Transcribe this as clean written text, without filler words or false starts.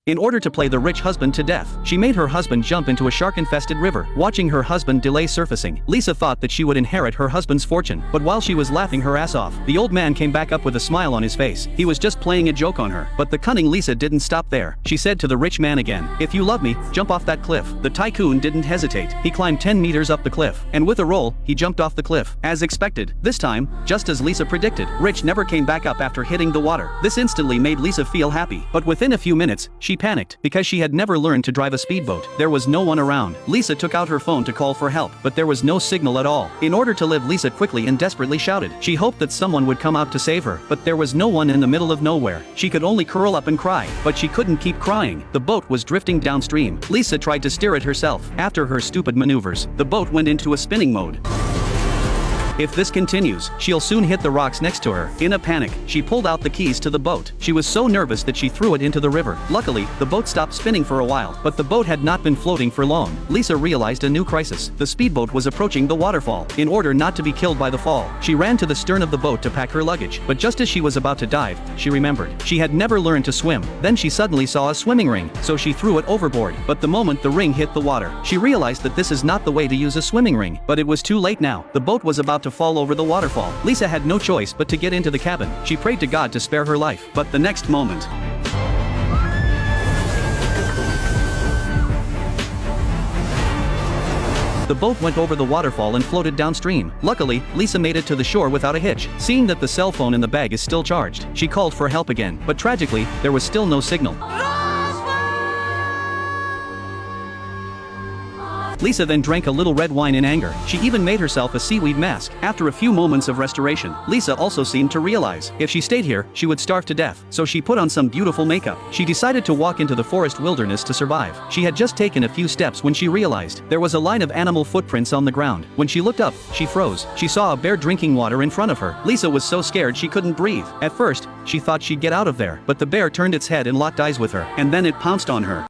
in order to play the rich husband to death. She made her husband jump into a shark-infested river. Watching her husband delay surfacing, Lisa thought that she would inherit her husband's fortune. But while she was laughing her ass off, the old man came back up with a smile on his face. He was just playing a joke on her. But the cunning Lisa didn't stop there. She said to the rich man again, "If you love me, jump off that cliff." The tycoon didn't hesitate. He climbed 10 meters up the cliff, and with a roll, he jumped off the cliff. As expected, this time, just as Lisa predicted, Rich never came back up after hitting the water. This instantly made Lisa feel happy. But within a few minutes, she panicked, because she had never learned to drive a speedboat. There was no one around. Lisa took out her phone to call for help, but there was no signal at all. In order to live, Lisa quickly and desperately shouted. She hoped that someone would come out to save her, but there was no one in the middle of nowhere. She could only curl up and cry, but she couldn't keep crying. The boat was drifting downstream. Lisa tried to steer it herself. After her stupid maneuvers, the boat went into a spinning mode. If this continues, she'll soon hit the rocks next to her. In a panic, she pulled out the keys to the boat. She was so nervous that she threw it into the river. Luckily, the boat stopped spinning for a while, but the boat had not been floating for long. Lisa realized a new crisis. The speedboat was approaching the waterfall. In order not to be killed by the fall, she ran to the stern of the boat to pack her luggage. But just as she was about to dive, she remembered. She had never learned to swim. Then she suddenly saw a swimming ring, so she threw it overboard. But the moment the ring hit the water, she realized that this is not the way to use a swimming ring. But it was too late now. The boat was about to fall over the waterfall. Lisa had no choice but to get into the cabin. She prayed to God to spare her life. But the next moment, the boat went over the waterfall and floated downstream. Luckily, Lisa made it to the shore without a hitch. Seeing that the cell phone in the bag is still charged, she called for help again. But tragically, there was still no signal. Lisa then drank a little red wine in anger. She even made herself a seaweed mask. After a few moments of restoration, Lisa also seemed to realize if she stayed here, she would starve to death. So she put on some beautiful makeup. She decided to walk into the forest wilderness to survive. She had just taken a few steps when she realized there was a line of animal footprints on the ground. When she looked up, she froze. She saw a bear drinking water in front of her. Lisa was so scared she couldn't breathe. At first, she thought she'd get out of there, but the bear turned its head and locked eyes with her, and then it pounced on her.